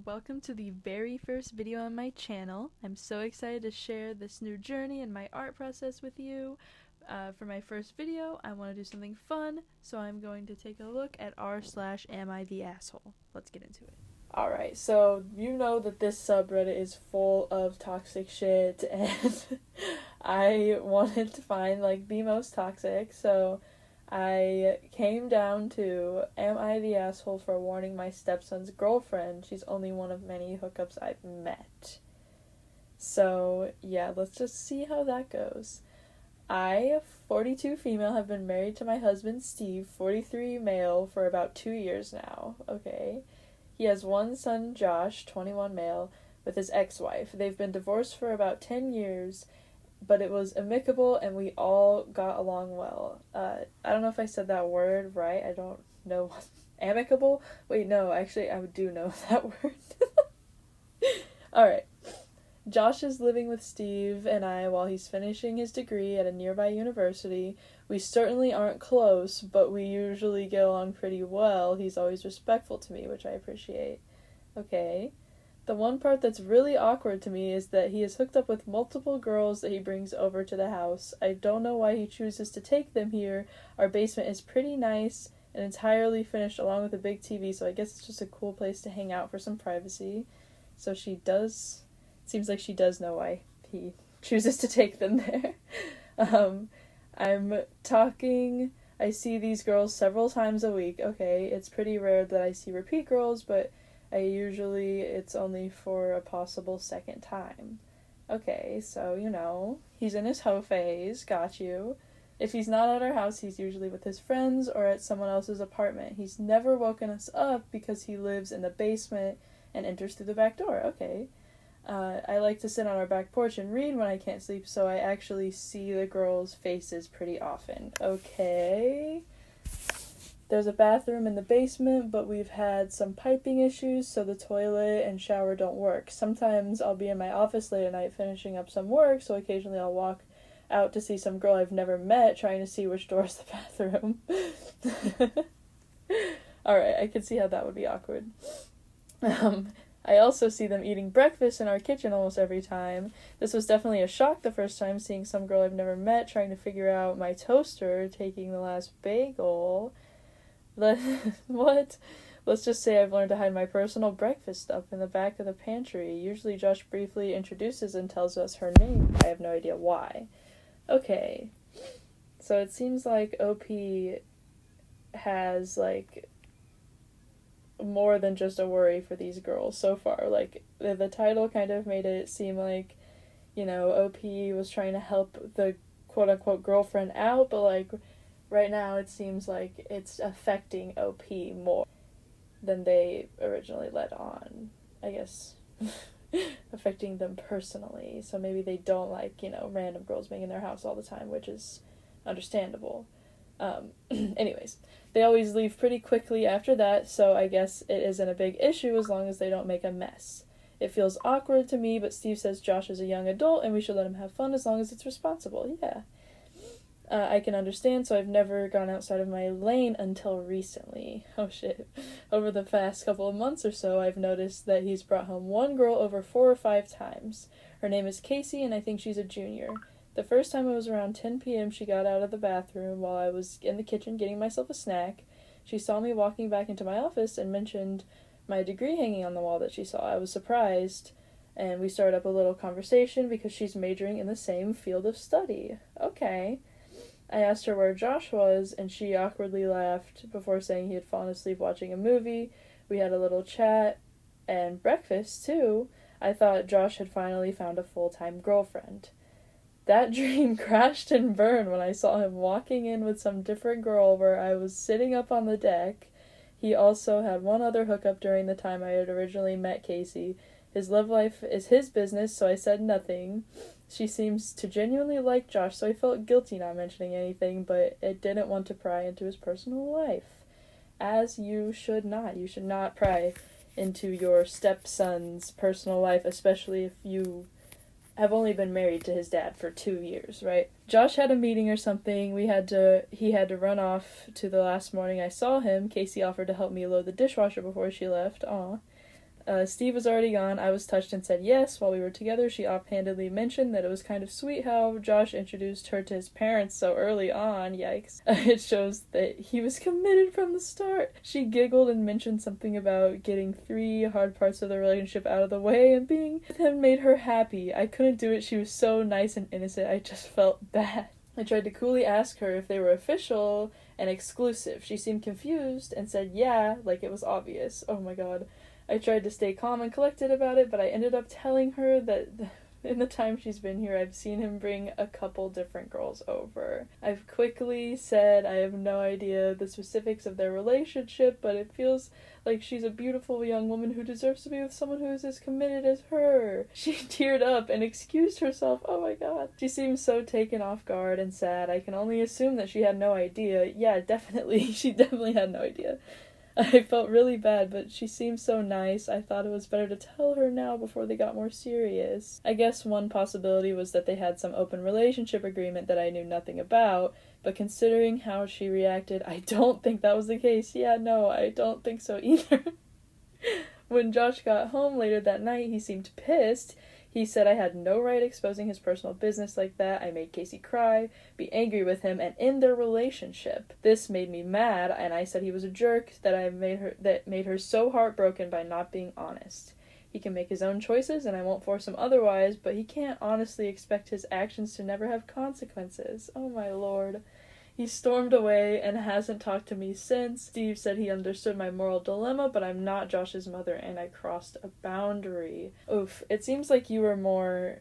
Welcome to the very first video on my channel. I'm so excited to share this new journey and my art process with you. For my first video, I want to do something fun, so I'm going to take a look at r/am I the asshole. Let's get into it. Alright, so you know that this subreddit is full of toxic shit, and I wanted to find like the most toxic, so I came down to, am I the asshole for warning my stepson's girlfriend she's only one of many hookups I've met? So, yeah, let's just see how that goes. I, 42 female, have been married to my husband Steve, 43 male, for about 2 years now, okay? He has one son, Josh, 21 male, with his ex-wife. They've been divorced for about 10 years, but it was amicable and we all got along well. I don't know if I said that word right. I don't know. Amicable? Wait, no, actually I do know that word. Alright. Josh is living with Steve and I while he's finishing his degree at a nearby university. We certainly aren't close, but we usually get along pretty well. He's always respectful to me, which I appreciate. Okay. The one part that's really awkward to me is that he is hooked up with multiple girls that he brings over to the house. I don't know why he chooses to take them here. Our basement is pretty nice and entirely finished along with a big TV, so I guess it's just a cool place to hang out for some privacy. So seems like she does know why he chooses to take them there. I see these girls several times a week. Okay, it's pretty rare that I see repeat girls, but it's only for a possible second time. Okay, so, he's in his hoe phase, got you. If he's not at our house, he's usually with his friends or at someone else's apartment. He's never woken us up because he lives in the basement and enters through the back door. Okay. I like to sit on our back porch and read when I can't sleep, so I actually see the girls' faces pretty often. Okay. There's a bathroom in the basement, but we've had some piping issues, so the toilet and shower don't work. Sometimes I'll be in my office late at night finishing up some work, so occasionally I'll walk out to see some girl I've never met, trying to see which door is the bathroom. Alright, I can see how that would be awkward. I also see them eating breakfast in our kitchen almost every time. This was definitely a shock the first time, seeing some girl I've never met trying to figure out my toaster taking the last bagel. What? Let's just say I've learned to hide my personal breakfast stuff in the back of the pantry. Usually Josh briefly introduces and tells us her name. I have no idea why. Okay. So it seems like OP has, more than just a worry for these girls so far. The title kind of made it seem like, OP was trying to help the quote-unquote girlfriend out, but, right now it seems like it's affecting OP more than they originally let on, I guess. Affecting them personally, so maybe they don't like, random girls being in their house all the time, which is understandable. Anyways, they always leave pretty quickly after that, so I guess it isn't a big issue as long as they don't make a mess. It feels awkward to me, but Steve says Josh is a young adult and we should let him have fun as long as it's responsible. Yeah. I can understand, so I've never gone outside of my lane until recently. Oh shit. Over the past couple of months or so, I've noticed that he's brought home one girl over 4 or 5 times. Her name is Casey, and I think she's a junior. The first time it was around 10 p.m. she got out of the bathroom while I was in the kitchen getting myself a snack. She saw me walking back into my office and mentioned my degree hanging on the wall that she saw. I was surprised, and we started up a little conversation because she's majoring in the same field of study. Okay. I asked her where Josh was, and she awkwardly laughed before saying he had fallen asleep watching a movie. We had a little chat, and breakfast, too. I thought Josh had finally found a full-time girlfriend. That dream crashed and burned when I saw him walking in with some different girl where I was sitting up on the deck. He also had one other hookup during the time I had originally met Casey. His love life is his business, so I said nothing. She seems to genuinely like Josh, so I felt guilty not mentioning anything, but it didn't want to pry into his personal life. As you should not. You should not pry into your stepson's personal life, especially if you have only been married to his dad for 2 years, right? Josh had a meeting or something. He had to run off to the last morning I saw him. Casey offered to help me load the dishwasher before she left. Aw. Steve was already gone. I was touched and said yes. While we were together, she offhandedly mentioned that it was kind of sweet how Josh introduced her to his parents so early on. Yikes. It shows that he was committed from the start. She giggled and mentioned something about getting 3 hard parts of the relationship out of the way, and being with him made her happy. I couldn't do it. She was so nice and innocent. I just felt bad. I tried to coolly ask her if they were official and exclusive. She seemed confused and said yeah, like it was obvious. Oh my god. I tried to stay calm and collected about it, but I ended up telling her that in the time she's been here, I've seen him bring a couple different girls over. I've quickly said I have no idea the specifics of their relationship, but it feels like she's a beautiful young woman who deserves to be with someone who is as committed as her. She teared up and excused herself. Oh my god. She seemed so taken off guard and sad. I can only assume that she had no idea. Yeah, definitely. She definitely had no idea. I felt really bad, but she seemed so nice, I thought it was better to tell her now before they got more serious. I guess one possibility was that they had some open relationship agreement that I knew nothing about, but considering how she reacted, I don't think that was the case. Yeah, no, I don't think so either. When Josh got home later that night, he seemed pissed. He said I had no right exposing his personal business like that. I made Casey cry, be angry with him, and end their relationship. This made me mad, and I said he was a jerk, that made her so heartbroken by not being honest. He can make his own choices, and I won't force him otherwise, but he can't honestly expect his actions to never have consequences. Oh my lord. He stormed away and hasn't talked to me since. Steve said he understood my moral dilemma, but I'm not Josh's mother and I crossed a boundary. Oof, it seems like you were more...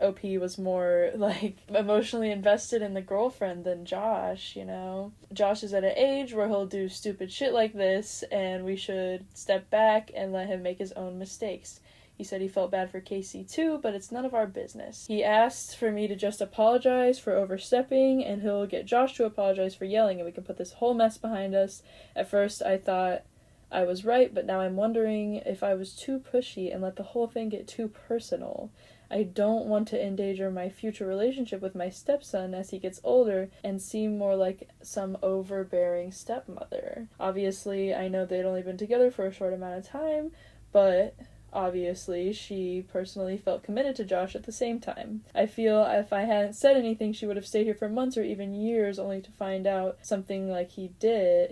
OP was more, like, emotionally invested in the girlfriend than Josh, you know? Josh is at an age where he'll do stupid shit like this, and we should step back and let him make his own mistakes. He said he felt bad for Casey too, but it's none of our business. He asked for me to just apologize for overstepping, and he'll get Josh to apologize for yelling, and we can put this whole mess behind us. At first, I thought I was right, but now I'm wondering if I was too pushy and let the whole thing get too personal. I don't want to endanger my future relationship with my stepson as he gets older and seem more like some overbearing stepmother. Obviously, I know they'd only been together for a short amount of time, but... obviously, she personally felt committed to Josh at the same time. I feel if I hadn't said anything, she would have stayed here for months or even years only to find out something like he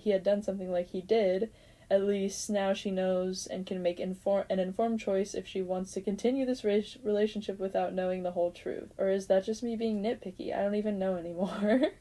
had done something like he did. At least now she knows and can make an informed choice if she wants to continue this relationship without knowing the whole truth. Or is that just me being nitpicky? I don't even know anymore.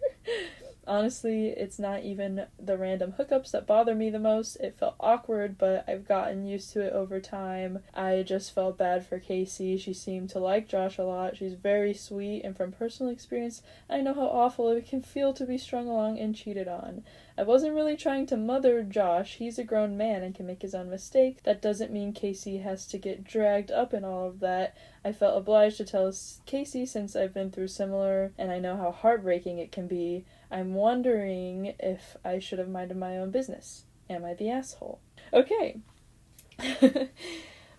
Honestly, it's not even the random hookups that bother me the most. It felt awkward, but I've gotten used to it over time. I just felt bad for Casey. She seemed to like Josh a lot. She's very sweet, and from personal experience, I know how awful it can feel to be strung along and cheated on. I wasn't really trying to mother Josh. He's a grown man and can make his own mistakes. That doesn't mean Casey has to get dragged up in all of that. I felt obliged to tell Casey since I've been through similar, and I know how heartbreaking it can be. I'm wondering if I should have minded my own business. Am I the asshole? Okay.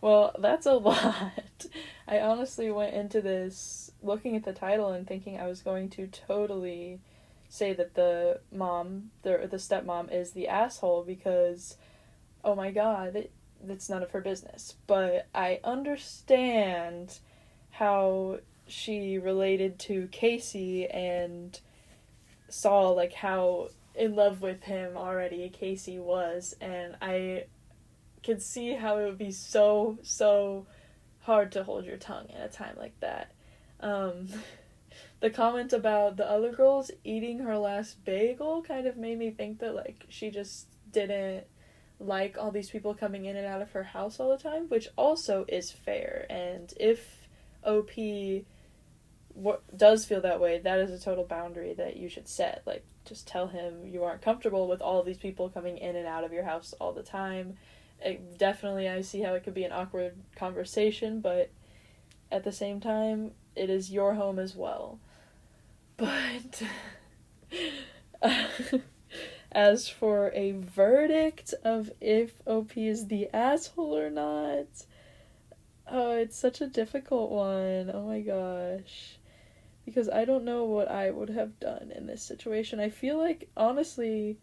Well, that's a lot. I honestly went into this looking at the title and thinking I was going to totally say that the stepmom is the asshole because, oh my god, it's none of her business. But I understand how she related to Casey and saw like how in love with him already Casey was, and I could see how it would be so hard to hold your tongue in a time like that. The comment about the other girls eating her last bagel kind of made me think that like she just didn't like all these people coming in and out of her house all the time, which also is fair. And if OP does feel that way, that is a total boundary that you should set. Like, just tell him you aren't comfortable with all of these people coming in and out of your house all the time. Definitely, I see how it could be an awkward conversation, but at the same time, it is your home as well. But as for a verdict of if OP is the asshole or not, oh, it's such a difficult one. Oh my gosh. Because I don't know what I would have done in this situation. I feel like, honestly,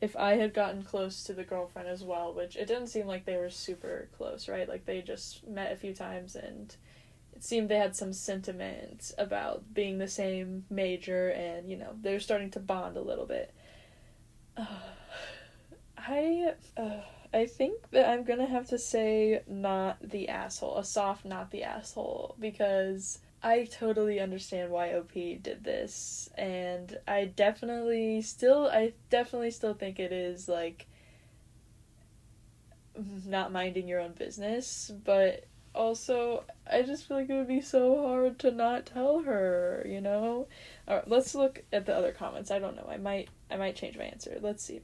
if I had gotten close to the girlfriend as well, which it didn't seem like they were super close, right? Like, they just met a few times, and it seemed they had some sentiment about being the same major, and, you know, they're starting to bond a little bit. I think that I'm gonna have to say not the asshole. A soft not the asshole, because I totally understand why OP did this, and I definitely still think it is, like, not minding your own business, but also, I just feel like it would be so hard to not tell her, you know? Alright, let's look at the other comments. I don't know, I might change my answer. Let's see.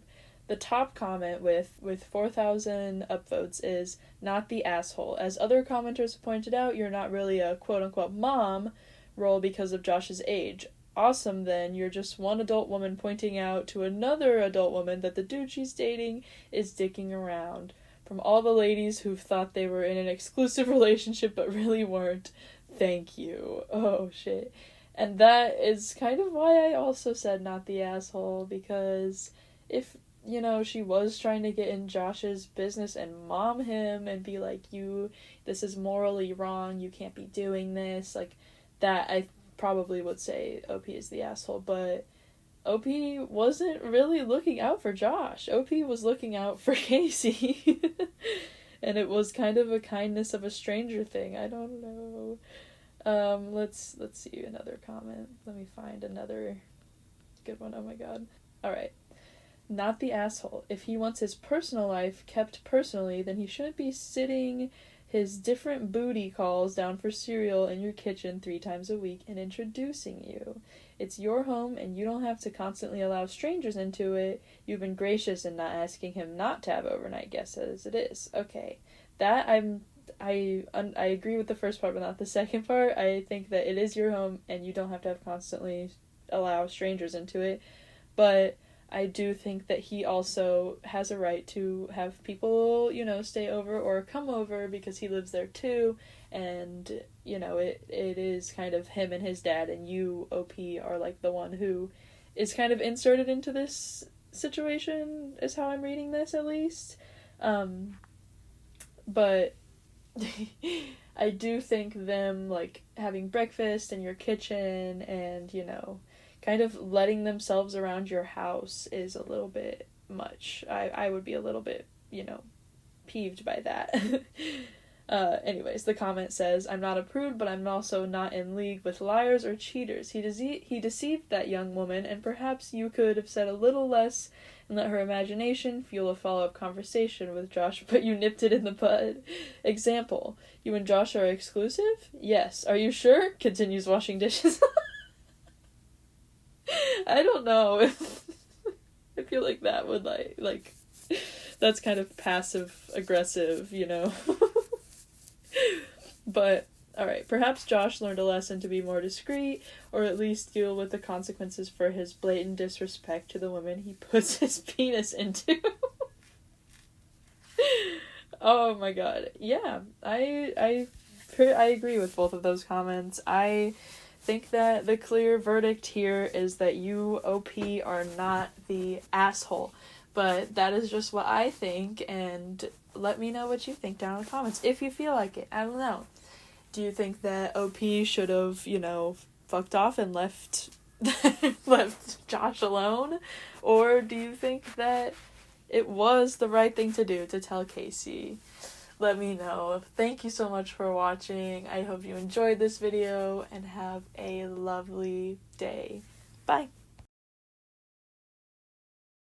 The top comment with 4,000 upvotes is not the asshole. As other commenters have pointed out, you're not really a quote-unquote mom role because of Josh's age. Awesome, then. You're just one adult woman pointing out to another adult woman that the dude she's dating is dicking around. From all the ladies who thought they were in an exclusive relationship but really weren't, thank you. Oh, shit. And that is kind of why I also said not the asshole, because if, you know, she was trying to get in Josh's business and mom him and be like, this is morally wrong, you can't be doing this, like, that I probably would say OP is the asshole, but OP wasn't really looking out for Josh. OP was looking out for Casey. And it was kind of a kindness of a stranger thing. I don't know. Let's see another comment. Let me find another good one. Oh my god. Alright. Not the asshole. If he wants his personal life kept personally, then he shouldn't be sitting his different booty calls down for cereal in your kitchen 3 times a week and introducing you. It's your home, and you don't have to constantly allow strangers into it. You've been gracious in not asking him not to have overnight guests as it is. Okay. That I agree with the first part, but not the second part. I think that it is your home, and you don't have to constantly allow strangers into it. But I do think that he also has a right to have people, you know, stay over or come over because he lives there too. And, you know, it is kind of him and his dad, and you, OP, are like the one who is kind of inserted into this situation, is how I'm reading this, at least. But I do think them, like, having breakfast in your kitchen and, you know, kind of letting themselves around your house is a little bit much. I would be a little bit, you know, peeved by that. Anyways, the comment says, I'm not a prude, but I'm also not in league with liars or cheaters. He deceived that young woman, and perhaps you could have said a little less and let her imagination fuel a follow-up conversation with Josh, but you nipped it in the bud. Example, you and Josh are exclusive? Yes. Are you sure? Continues washing dishes. I don't know if I feel like that would, like, that's kind of passive-aggressive, you know? But, alright, perhaps Josh learned a lesson to be more discreet, or at least deal with the consequences for his blatant disrespect to the women he puts his penis into. Oh my god. Yeah, I agree with both of those comments. I think that the clear verdict here is that you, OP, are not the asshole. But that is just what I think, and let me know what you think down in the comments, if you feel like it. I don't know. Do you think that OP should have, you know, fucked off and left Josh alone? Or do you think that it was the right thing to do to tell Casey? Let me know. Thank you so much for watching. I hope you enjoyed this video, and have a lovely day. Bye!